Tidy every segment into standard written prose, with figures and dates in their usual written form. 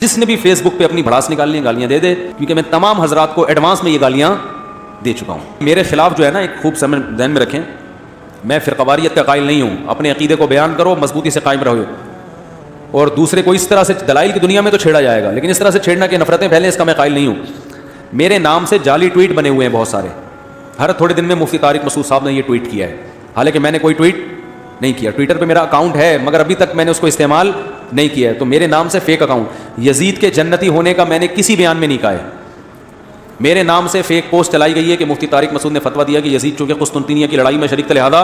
جس نے بھی فیس بک پہ اپنی بھڑاس نکالنی ہے گالیاں دے دے، کیونکہ میں تمام حضرات کو ایڈوانس میں یہ گالیاں دے چکا ہوں. میرے خلاف جو ہے نا، ایک خوب ذہن میں رکھیں، میں فرقواریت کا قائل نہیں ہوں. اپنے عقیدے کو بیان کرو، مضبوطی سے قائم رہو، اور دوسرے کو اس طرح سے دلائل کی دنیا میں تو چھیڑا جائے گا، لیکن اس طرح سے چھیڑنا کہ نفرتیں پھیلیں، اس کا میں قائل نہیں ہوں. میرے نام سے جعلی ٹویٹ بنے ہوئے ہیں بہت سارے. ہر تھوڑے دن میں مفتی طارق مسعود صاحب نے یہ ٹویٹ کیا ہے، حالانکہ میں نے کوئی ٹویٹ نہیں کیا. ٹویٹر پہ میرا اکاؤنٹ ہے مگر ابھی تک میں نے اس کو استعمال نہیں کیا ہے. تو میرے نام سے فیک اکاؤنٹ، یزید کے جنتی ہونے کا میں نے کسی بیان میں نہیں کہا ہے. میرے نام سے فیک پوسٹ چلائی گئی ہے کہ مفتی طارق مسعود نے فتویٰ دیا کہ یزید چونکہ قسطنطنیہ کی لڑائی میں شریک تھا لہٰذا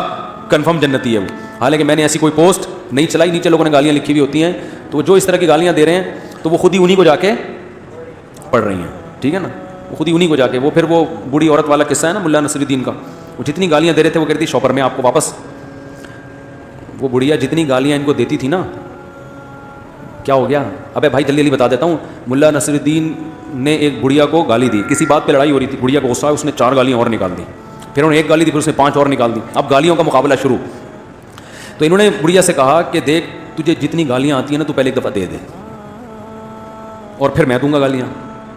کنفرم جنتی ہے وہ. حالانکہ میں نے ایسی کوئی پوسٹ نہیں چلائی. نیچے لوگوں نے گالیاں لکھی ہوئی ہوتی ہیں، تو جو اس طرح کی گالیاں دے رہے ہیں تو وہ خود ہی انہی کو جا کے پڑھ رہی ہیں. ٹھیک ہے نا، وہ خود ہی انہی کو جا کے، وہ پھر وہ بوڑھی عورت والا قصہ ہے نا ملا نصر الدین کا، وہ جتنی گالیاں دے رہے تھے وہ کہتی شوپر میں آپ کو واپس. وہ بڑھیا جتنی گالیاں ان کو دیتی تھی نا، کیا ہو گیا؟ ابے بھائی جلدی بتا دیتا ہوں. ملا نصر الدین نے ایک بڑھیا کو گالی دی، کسی بات پہ لڑائی ہو رہی تھی، بڑھیا کو غصہ ہے، اس نے 4 گالیاں اور نکال دی. پھر انہوں نے ایک گالی دی، پھر اس نے 5 اور نکال دی. اب گالیوں کا مقابلہ شروع. تو انہوں نے بڑھیا سے کہا کہ دیکھ تجھے جتنی گالیاں آتی ہیں نا تو پہلے ایک دفعہ دے دے اور پھر میں دوں گا گالیاں.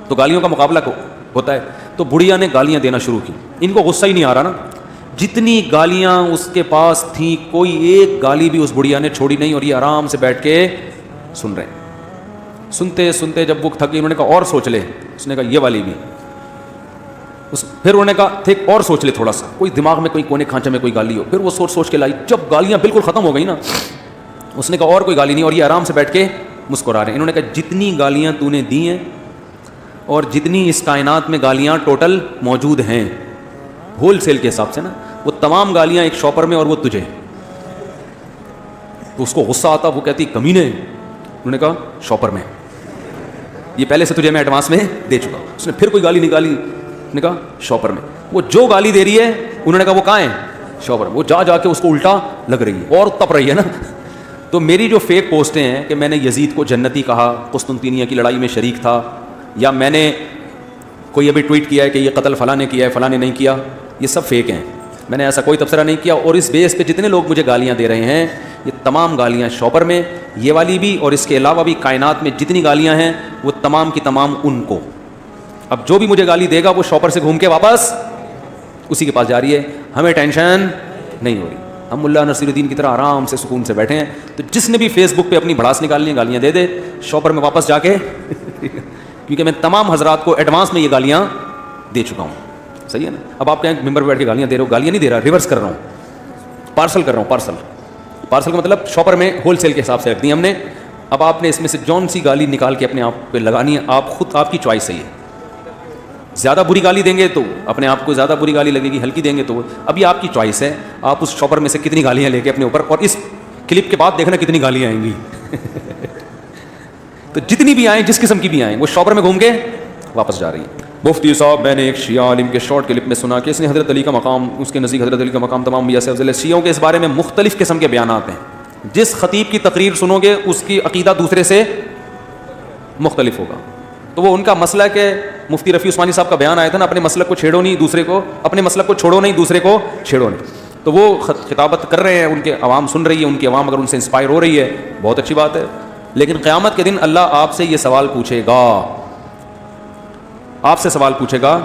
تو گالیوں کا مقابلہ ہوتا ہے. تو بڑھیا نے گالیاں دینا شروع کی. ان کو غصہ ہی نہیں آ رہا نا، جتنی گالیاں اس کے پاس تھیں کوئی ایک گالی بھی اس بڑھیا نے چھوڑی نہیں، اور یہ آرام سے بیٹھ کے سن رہے ہیں. سنتے سنتے جب وہ تھک گئی، انہوں نے کہا اور سوچ لے. اس نے کہا یہ والی بھی. پھر انہوں نے کہا ٹھیک اور سوچ لے تھوڑا سا، کوئی دماغ میں کوئی کونے کھانچے میں کوئی گالی ہو. پھر وہ سوچ کے لائی. جب گالیاں بالکل ختم ہو گئی نا، اس نے کہا اور کوئی گالی نہیں، اور یہ آرام سے بیٹھ کے مسکرا رہے ہیں. انہوں نے کہا جتنی گالیاں تو نے دی ہیں اور جتنی اس کائنات میں گالیاں ٹوٹل موجود ہیں ہول سیل کے حساب سے نا، وہ تمام گالیاں ایک شاپر میں اور وہ تجھے. تو اس کو غصہ آتا، وہ کہتی کمینے. انہوں نے کہا شاپر میں، یہ پہلے سے تجھے میں ایڈوانس میں دے چکا. اس نے پھر کوئی گالی نکالی، نے کہا شاپر میں. وہ جو گالی دے رہی ہے انہوں نے کہا وہ کہاں ہے؟ شاپر. وہ جا کے اس کو الٹا لگ رہی ہے اور تپ رہی ہے نا. تو میری جو فیک پوسٹیں ہیں کہ میں نے یزید کو جنتی کہا، قسطنطینیہ کی لڑائی میں شریک تھا، یا میں نے کوئی ابھی ٹویٹ کیا ہے کہ یہ قتل فلاں نے کیا ہے فلاں نے نہیں کیا، یہ سب فیک ہیں. میں نے ایسا کوئی تبصرہ نہیں کیا. اور اس بیس پہ جتنے لوگ مجھے گالیاں دے رہے ہیں، یہ تمام گالیاں شاپر میں، یہ والی بھی اور اس کے علاوہ بھی کائنات میں جتنی گالیاں ہیں وہ تمام کی تمام ان کو. اب جو بھی مجھے گالی دے گا وہ شاپر سے گھوم کے واپس اسی کے پاس جا رہی ہے. ہمیں ٹینشن نہیں ہو رہی، ہم ملا نصیر الدین کی طرح آرام سے سکون سے بیٹھے ہیں. تو جس نے بھی فیس بک پہ اپنی بھڑاس نکالنی ہے گالیاں دے دے شاپر میں واپس جا کے کیونکہ میں تمام حضرات کو ایڈوانس میں یہ گالیاں دے چکا ہوں. صحیح ہے نا؟ اب آپ کہیں ممبر پہ بیٹھ کے گالیاں دے رہے ہو، گالیاں نہیں دے رہا، ریورس کر رہا ہوں، پارسل کر رہا ہوں. پارسل کا مطلب شاپر میں ہول سیل کے حساب سے رکھ دی ہم نے. اب آپ نے اس میں سے جون سی گالی نکال کے اپنے آپ پہ لگانی ہے، آپ خود، آپ کی چوائس ہے. زیادہ بری گالی دیں گے تو اپنے آپ کو زیادہ بری گالی لگے گی، ہلکی دیں گے تو ابھی آپ کی چوائس ہے. آپ اس شاپر میں سے کتنی گالیاں لے کے اپنے اوپر، اور اس کلپ کے بعد دیکھنا کتنی گالیاں آئیں گی. تو جتنی بھی آئیں، جس قسم کی بھی آئیں، وہ شاپر میں گھوم کے واپس جا رہی ہیں. مفتی صاحب، میں نے ایک شیعہ عالم کے شارٹ کلپ میں سنا کہ اس نے حضرت علی کا مقام، اس کے نزدیک حضرت علی کا مقام تمام انبیاء سے افضل ہے. شیعوں کے اس بارے میں مختلف قسم کے بیانات ہیں. جس خطیب کی تقریر سنو گے اس کی عقیدہ دوسرے سے مختلف ہوگا. تو وہ ان کا مسلک ہے. مفتی رفیع عثمانی صاحب کا بیان آیا تھا نا، اپنے مسلک کو چھیڑو نہیں دوسرے کو، اپنے مسلک کو چھوڑو نہیں دوسرے کو چھیڑو نہیں. تو وہ خطابت کر رہے ہیں، ان کے عوام سن رہی ہے، ان کی عوام اگر ان سے انسپائر ہو رہی ہے بہت اچھی بات ہے. لیکن قیامت کے دن اللہ آپ سے یہ سوال پوچھے گا، آپ سے سوال پوچھے گا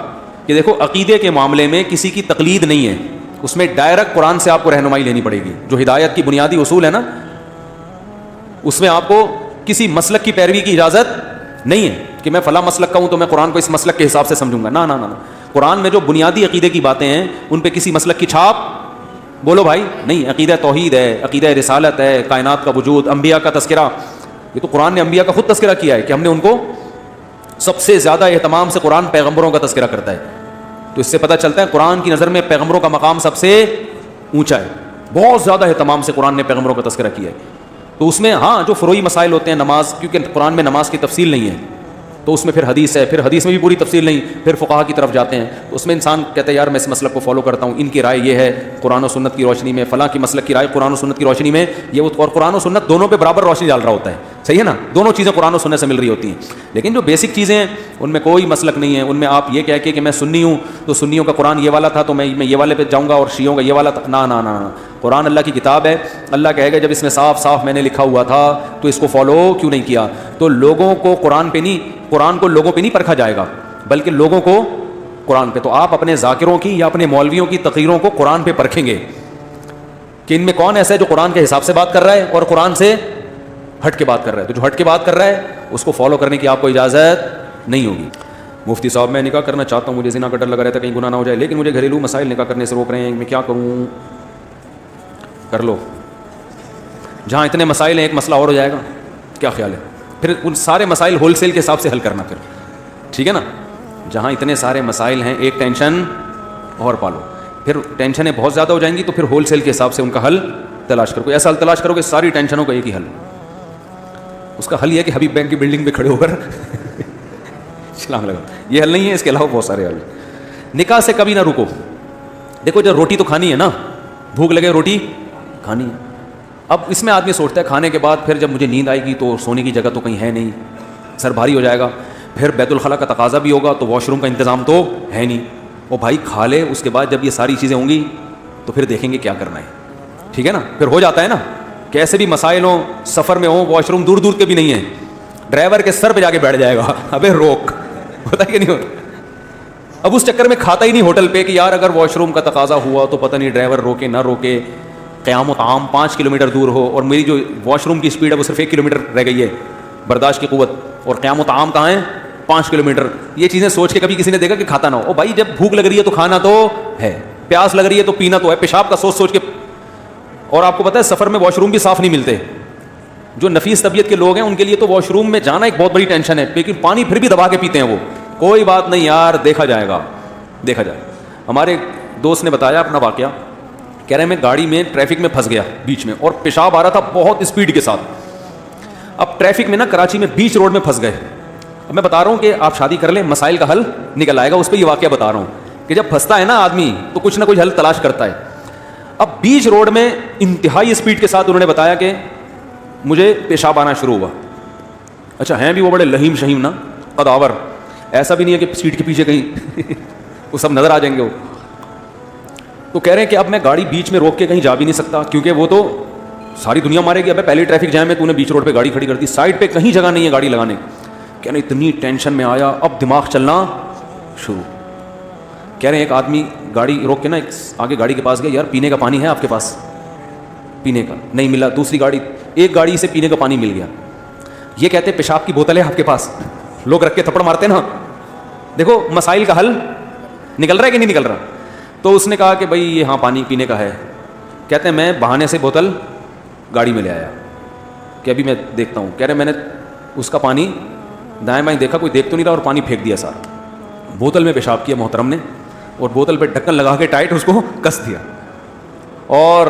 کہ دیکھو عقیدے کے معاملے میں کسی کی تقلید نہیں ہے، اس میں ڈائریکٹ قرآن سے آپ کو رہنمائی لینی پڑے گی. جو ہدایت کی بنیادی اصول ہے نا، اس میں آپ کو کسی مسلک کی پیروی کی اجازت نہیں ہے کہ میں فلاں مسلک کا ہوں تو میں قرآن کو اس مسلک کے حساب سے سمجھوں گا. نہ نہ نہ، قرآن میں جو بنیادی عقیدے کی باتیں ہیں ان پہ کسی مسلک کی چھاپ بولو بھائی نہیں. عقیدہ توحید ہے، عقیدہ رسالت ہے، کائنات کا وجود، انبیاء کا تذکرہ. یہ تو قرآن نے انبیاء کا خود تذکرہ کیا ہے کہ ہم نے ان کو سب سے زیادہ اہتمام سے قرآن پیغمبروں کا تذکرہ کرتا ہے. تو اس سے پتہ چلتا ہے قرآن کی نظر میں پیغمبروں کا مقام سب سے اونچا ہے. بہت زیادہ اہتمام سے قرآن نے پیغمبروں کا تذکرہ کیا ہے. تو اس میں ہاں جو فروعی مسائل ہوتے ہیں، نماز، کیونکہ قرآن میں نماز کی تفصیل نہیں ہے تو اس میں پھر حدیث ہے، پھر حدیث میں بھی پوری تفصیل نہیں، پھر فقہا کی طرف جاتے ہیں. تو اس میں انسان کہتا ہے یار میں اس مسلک کو فالو کرتا ہوں، ان کی رائے یہ ہے قرآن و سنت کی روشنی میں، فلاں کی مسلک کی رائے قرآن و سنت کی روشنی میں، یہ اور قرآن و سنت دونوں پہ برابر روشنی ڈال رہا ہوتا ہے. صحیح ہے نا, دونوں چیزیں قرآن و سنت سے مل رہی ہوتی ہیں. لیکن جو بیسک چیزیں ہیں ان میں کوئی مسلک نہیں ہے. ان میں آپ یہ کہہ کے کہ میں سنی ہوں تو سنیوں کا قرآن یہ والا تھا تو میں یہ والے پہ جاؤں گا اور شیعوں کا یہ والا تھا, نا نا نا نا. قرآن اللہ کی کتاب ہے. اللہ کہے گا جب اس میں صاف صاف میں نے لکھا ہوا تھا تو اس کو فالو کیوں نہیں کیا. تو لوگوں کو قرآن کو لوگوں پہ نہیں پرکھا جائے گا بلکہ لوگوں کو قرآن پہ. تو آپ اپنے ذاکروں کی یا اپنے مولویوں کی تقریروں کو قرآن پہ پرکھیں گے کہ ان میں کون ایسا ہے جو قرآن کے حساب سے بات کر رہا ہے اور قرآن سے ہٹ کے بات کر رہا ہے. تو جو ہٹ کے بات کر رہا ہے اس کو فالو کرنے کی آپ کو اجازت نہیں ہوگی. مفتی صاحب میں نکاح کرنا چاہتا ہوں, مجھے زنا کا ڈر لگا رہتا ہے کہیں گناہ نہ ہو جائے, لیکن مجھے گھریلو مسائل نکاح کرنے سے روک رہے ہیں, میں کیا کروں. کر لو. جہاں اتنے مسائل ہیں ایک مسئلہ اور ہو جائے گا. کیا خیال ہے؟ پھر ان سارے مسائل ہول سیل کے حساب سے حل کرنا پھر, ٹھیک ہے نا. جہاں اتنے سارے مسائل ہیں ایک ٹینشن اور پالو, پھر ٹینشنیں بہت زیادہ ہو جائیں گی تو پھر ہول سیل کے حساب سے ان کا حل تلاش کرو. ایسا حل تلاش کرو کہ ساری ٹینشنوں کا ایک ہی حل. اس کا حل یہ ہے کہ حبیب بینک کی بلڈنگ پہ کھڑے ہو کر سلام لگا. یہ حل نہیں ہے, اس کے علاوہ بہت سارے حل. نکاح سے کبھی نہ رکو. دیکھو جب روٹی تو کھانی ہے نا, بھوک لگے روٹی کھانی ہے. اب اس میں آدمی سوچتا ہے کھانے کے بعد پھر جب مجھے نیند آئے گی تو سونے کی جگہ تو کہیں ہے نہیں, سر بھاری ہو جائے گا, پھر بیت الخلاء کا تقاضا بھی ہوگا تو واش روم کا انتظام تو ہے نہیں. وہ بھائی کھا لے, اس کے بعد جب یہ ساری چیزیں ہوں گی تو پھر دیکھیں گے کیا کرنا ہے, ٹھیک ہے نا. پھر ہو جاتا ہے نا, کیسے بھی مسائل ہوں, سفر میں ہوں, واش روم دور دور کے بھی نہیں ہیں, ڈرائیور کے سر پہ جا کے بیٹھ جائے گا, ابے روک, ہوتا ہے کہ نہیں ہوتا. اب اس چکر میں کھاتا ہی نہیں ہوٹل پہ کہ یار اگر واش روم کا تقاضا ہوا تو پتہ نہیں ڈرائیور روکے نہ روکے, قیام و طعام 5 کلومیٹر دور ہو اور میری جو واش روم کی اسپیڈ ہے وہ صرف 1 کلومیٹر رہ گئی ہے برداشت کی قوت, اور قیام و طعام کہاں ہے 5 کلومیٹر. یہ چیزیں سوچ کے کبھی کسی نے دیکھا کہ کھاتا نہ ہو. او بھائی جب بھوک لگ رہی ہے تو کھانا تو ہے, پیاس لگ رہی ہے تو پینا تو ہے, پیشاب کا سوچ سوچ کے. اور آپ کو پتہ ہے سفر میں واش روم بھی صاف نہیں ملتے. جو نفیس طبیعت کے لوگ ہیں ان کے لیے تو واش روم میں جانا ایک بہت بڑی ٹینشن ہے, لیکن پانی پھر بھی دبا کے پیتے ہیں وہ. کوئی بات نہیں یار, دیکھا جائے گا, دیکھا جائے. ہمارے دوست نے بتایا اپنا واقعہ, کہہ رہے ہیں میں گاڑی میں ٹریفک میں پھنس گیا بیچ میں اور پیشاب آ رہا تھا بہت اسپیڈ کے ساتھ. اب ٹریفک میں نا کراچی میں بیچ روڈ میں پھنس گئے. اب میں بتا رہا ہوں کہ آپ شادی کر لیں, مسائل کا حل نکل آئے گا. اس پہ یہ واقعہ بتا رہا ہوں کہ جب پھنستا ہے نا آدمی تو کچھ نہ کچھ حل تلاش کرتا ہے. اب بیچ روڈ میں انتہائی اسپیڈ کے ساتھ انہوں نے بتایا کہ مجھے پیشاب آنا شروع ہوا. اچھا ہیں بھی وہ بڑے لہیم شہیم نا, قداور, ایسا بھی نہیں ہے کہ سیٹ کے پیچھے کہیں وہ سب نظر آ جائیں گے وہ. تو کہہ رہے ہیں کہ اب میں گاڑی بیچ میں روک کے کہیں جا بھی نہیں سکتا کیونکہ وہ تو ساری دنیا مارے گی. اب پہلے ٹریفک جام ہے تو نے بیچ روڈ پہ گاڑی کھڑی کر دی, سائڈ پہ کہیں جگہ نہیں ہے گاڑی لگانے. کہہ رہے اتنی ٹینشن میں آیا, اب دماغ چلنا شروع. کہہ رہے ہیں ایک آدمی گاڑی روک کے نا آگے گاڑی کے پاس گیا, یار پینے کا پانی ہے آپ کے پاس؟ پینے کا نہیں ملا. دوسری گاڑی, ایک گاڑی سے پینے کا پانی مل گیا. یہ کہتے ہیں پیشاب کی بوتل ہے آپ کے پاس؟ لوگ رکھ کے تھپڑ مارتے نا. دیکھو مسائل کا حل نکل رہا ہے کہ نہیں نکل رہا. تو اس نے کہا کہ بھائی یہ ہاں پانی پینے کا ہے. کہتے ہیں میں بہانے سے بوتل گاڑی میں لے آیا کہ ابھی میں دیکھتا ہوں. کہہ رہے میں نے اس کا پانی دائیں بائیں دیکھا, کوئی دیکھ تو نہیں رہا, اور پانی پھینک دیا سارا. بوتل میں پیشاب کیا محترم نے, اور بوتل پہ ڈھکن لگا کے ٹائٹ اس کو کس دیا. اور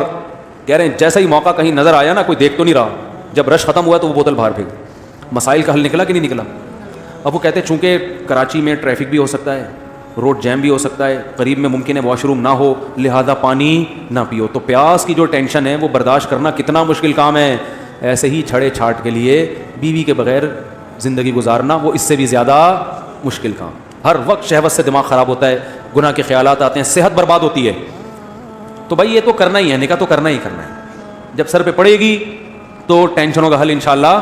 کہہ رہے ہیں جیسا ہی موقع کہیں نظر آیا نا, کوئی دیکھ تو نہیں رہا, جب رش ختم ہوا تو وہ بوتل باہر پھینک. مسائل کا حل نکلا کہ نہیں نکلا؟ اب وہ کہتے ہیں چونکہ کراچی میں ٹریفک بھی ہو سکتا ہے, روڈ جیم بھی ہو سکتا ہے, قریب میں ممکن ہے واش روم نہ ہو, لہذا پانی نہ پیو. تو پیاس کی جو ٹینشن ہے وہ برداشت کرنا کتنا مشکل کام ہے. ایسے ہی چھڑے چھاٹ کے لیے بیوی کے بغیر زندگی گزارنا وہ اس سے بھی زیادہ مشکل کام. ہر وقت شہوت سے دماغ خراب ہوتا ہے, گناہ کے خیالات آتے ہیں, صحت برباد ہوتی ہے. تو بھائی یہ تو کرنا ہی ہے, نکاح تو کرنا ہی کرنا ہے. جب سر پہ پڑے گی تو ٹینشنوں کا حل انشاءاللہ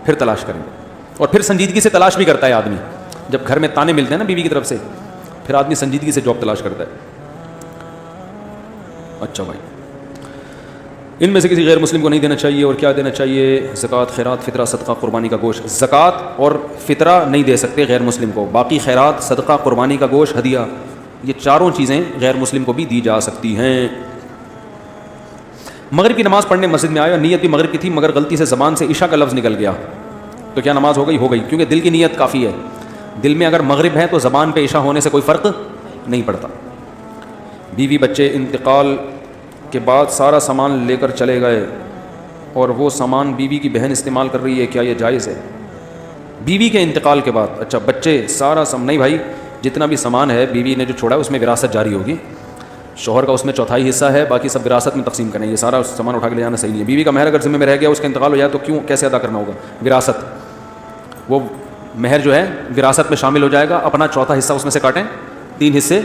پھر تلاش کریں گے. اور پھر سنجیدگی سے تلاش بھی کرتا ہے آدمی. جب گھر میں تانے ملتے ہیں نا بیوی کی طرف سے, پھر آدمی سنجیدگی سے جواب تلاش کرتا ہے. اچھا بھائی, ان میں سے کسی غیر مسلم کو نہیں دینا چاہیے, اور کیا دینا چاہیے؟ زکوٰۃ, خیرات, فطرہ, صدقہ, قربانی کا گوشت. زکوٰۃ اور فطرہ نہیں دے سکتے غیر مسلم کو. باقی خیرات, صدقہ, قربانی کا گوشت, ہدیہ, یہ چاروں چیزیں غیر مسلم کو بھی دی جا سکتی ہیں. مغرب کی نماز پڑھنے مسجد میں آیا, نیت بھی مغرب کی تھی مگر غلطی سے زبان سے عشاء کا لفظ نکل گیا, تو کیا نماز ہو گئی؟ ہو گئی, کیونکہ دل کی نیت کافی ہے. دل میں اگر مغرب ہے تو زبان پہ عشاء ہونے سے کوئی فرق نہیں پڑتا. بیوی بچے انتقال کے بعد سارا سامان لے کر چلے گئے اور وہ سامان بیوی کی بہن استعمال کر رہی ہے, کیا یہ جائز ہے؟ بیوی کے انتقال کے بعد, اچھا بچے سارا نہیں بھائی, جتنا بھی سامان ہے بیوی نے جو چھوڑا ہے اس میں وراثت جاری ہوگی. شوہر کا اس میں چوتھائی حصہ ہے, باقی سب وراثت میں تقسیم کریں. یہ سارا سامان اٹھا کے لے جانا صحیح نہیں ہے. بیوی کا مہر اگر ذمہ میں رہ گیا, اس کا انتقال ہو جائے تو کیسے ادا کرنا ہوگا؟ وراثت, وہ مہر جو ہے وراثت میں شامل ہو جائے گا. اپنا چوتھا حصہ اس میں سے کاٹیں, 3 حصے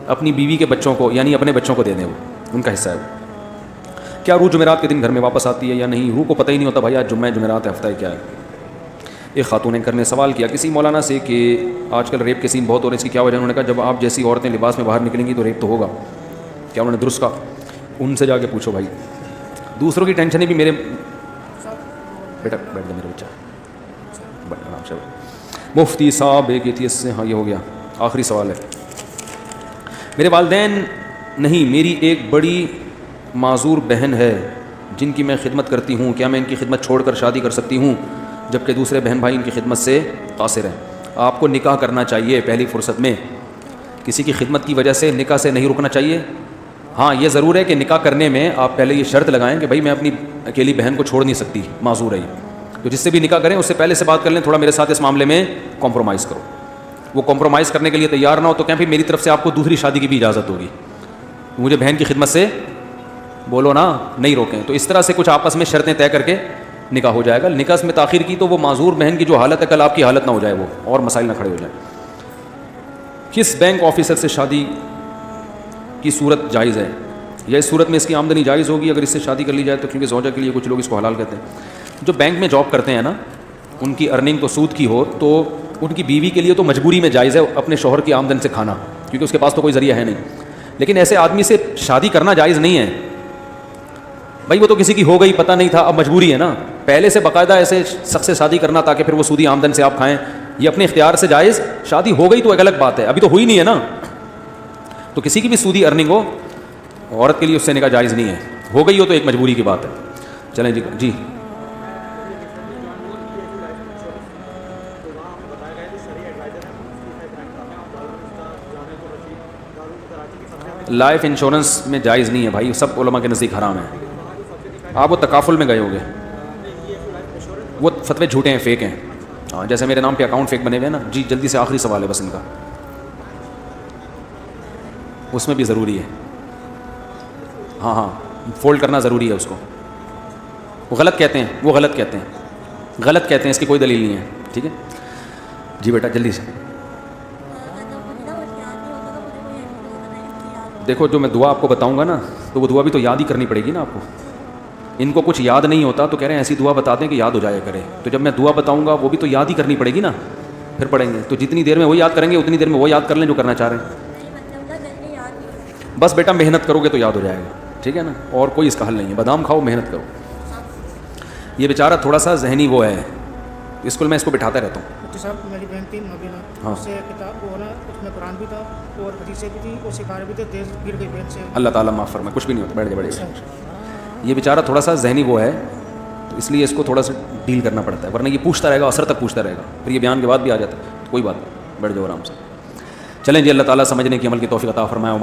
اپنی بیوی کے بچوں کو یعنی اپنے بچوں کو دے دیں, وہ ان کا حصہ ہے. کیا روح جمعرات کے دن گھر میں واپس آتی ہے یا نہیں؟ روح کو پتہ ہی نہیں ہوتا بھائی آج جمعہ جمعرات ہفتہ ہے کیا ہے. ایک خاتون اینکر نے سوال کیا کسی مولانا سے کہ آج کل ریپ کے سین بہت ہو رہے ہیں, اس کی کیا وجہ؟ انہوں نے کہا جب آپ جیسی عورتیں لباس میں باہر نکلیں گی تو ریپ تو ہوگا. کیا انہوں نے درست کہا؟ ان سے جا کے پوچھو بھائی. دوسروں کی ٹینشنیں بھی میرے بیٹا بیٹھ جا میرے بچہ آرام سے. مفتی صاحب ایک ایتھیسٹ سے, ہاں یہ ہو گیا, آخری سوال ہے. میرے والدین نہیں, میری ایک بڑی معذور بہن ہے جن کی میں خدمت کرتی ہوں, کیا میں ان کی خدمت چھوڑ کر شادی کر سکتی ہوں جبکہ دوسرے بہن بھائی ان کی خدمت سے قاصر ہیں؟ آپ کو نکاح کرنا چاہیے پہلی فرصت میں, کسی کی خدمت کی وجہ سے نکاح سے نہیں رکنا چاہیے. ہاں یہ ضرور ہے کہ نکاح کرنے میں آپ پہلے یہ شرط لگائیں کہ بھائی میں اپنی اکیلی بہن کو چھوڑ نہیں سکتی, معذور ہے, تو جس سے بھی نکاح کریں اس سے پہلے سے بات کر لیں تھوڑا میرے ساتھ اس معاملے میں کمپرومائز کرو. وہ کمپرومائز کرنے کے لیے تیار نہ ہو تو کہیں پھر میری طرف سے آپ کو دوسری شادی کی بھی اجازت ہوگی, مجھے بہن کی خدمت سے بولو نا, نہیں روکیں. تو اس طرح سے کچھ آپس میں شرطیں طے کر کے نکاح ہو جائے گا. نکاح میں تاخیر کی تو وہ معذور بہن کی جو حالت ہے کل آپ کی حالت نہ ہو جائے, وہ اور مسائل نہ کھڑے ہو جائیں. کس بینک آفیسر سے شادی کی صورت جائز ہے یا اس صورت میں اس کی آمدنی جائز ہوگی اگر اس سے شادی کر لی جائے تو؟ کیونکہ زوجہ کے لیے کچھ لوگ اس کو حلال کہتے ہیں. جو بینک میں جاب کرتے ہیں نا, ان کی ارننگ تو سود کی ہو تو ان کی بیوی کے لیے تو مجبوری میں جائز ہے اپنے شوہر کی آمدن سے کھانا, کیونکہ اس کے پاس تو کوئی ذریعہ ہے نہیں. لیکن ایسے آدمی سے شادی کرنا جائز نہیں ہے بھائی, وہ تو کسی کی ہو گئی پتہ نہیں تھا, اب مجبوری ہے نا. پہلے سے باقاعدہ ایسے شخص سے شادی کرنا تاکہ پھر وہ سودی آمدن سے آپ کھائیں, یہ اپنے اختیار سے جائز. شادی ہو گئی تو ایک الگ بات ہے, ابھی تو ہوئی نہیں ہے نا. تو کسی کی بھی سودی ارننگ ہو عورت کے لیے اس سے نکاح جائز نہیں ہے, ہو گئی ہو تو ایک مجبوری کی بات ہے. چلیں جی لائف انشورنس میں جائز نہیں ہے بھائی, سب علماء کے نزدیک حرام ہے. آپ وہ تکافل میں گئے ہوگے, وہ فتوے جھوٹے ہیں, فیک ہیں. ہاں جیسے میرے نام پہ اکاؤنٹ فیک بنے ہوئے ہیں نا. جی جلدی سے آخری سوال ہے بس ان کا, اس میں بھی ضروری ہے. ہاں فولڈ کرنا ضروری ہے اس کو. وہ غلط کہتے ہیں, غلط کہتے ہیں, اس کی کوئی دلیل نہیں ہے. ٹھیک ہے جی بیٹا جلدی سے. دیکھو جو میں دعا آپ کو بتاؤں گا نا تو وہ دعا بھی تو یاد ہی کرنی پڑے گی نا آپ کو. ان کو کچھ یاد نہیں ہوتا تو کہہ رہے ہیں ایسی دعا بتا دیں کہ یاد ہو جایا کرے. تو جب میں دعا بتاؤں گا وہ بھی تو یاد ہی کرنی پڑے گی نا, پھر پڑھیں گے. تو جتنی دیر میں وہ یاد کریں گے اتنی دیر میں وہ یاد کر لیں جو کرنا چاہ رہے ہیں. بس بیٹا محنت کرو گے تو یاد ہو جائے گا, ٹھیک ہے نا, اور کوئی اس کا حل نہیں ہے. بادام کھاؤ, محنت کرو. یہ بیچارہ تھوڑا سا ذہنی وہ ہے, اسکول میں اس کو بٹھاتا رہتا ہوں. صاحب میری بہن تھی مبینہ, اس سے کتاب وہ نا اس میں قرآن بھی تھا اور حدیثیں بھی تھی اور سکھائے بھی تھے, تیز گر گئی بہن سے. اللہ تعالیٰ معاف فرمائے, کچھ بھی نہیں ہوتا, بیٹھ جائے. یہ بیچارہ تھوڑا سا ذہنی وہ ہے تو اس لیے اس کو تھوڑا سا ڈیل کرنا پڑتا ہے, ورنہ یہ پوچھتا رہے گا, اثر تک پوچھتا رہے گا, پھر یہ بیان کے بعد بھی آ جاتا ہے. کوئی بات نہیں, بیٹھ جاؤ آرام سے. چلیں جی, اللہ تعالیٰ سمجھنے کی عمل کی توفیق عطا فرمائے.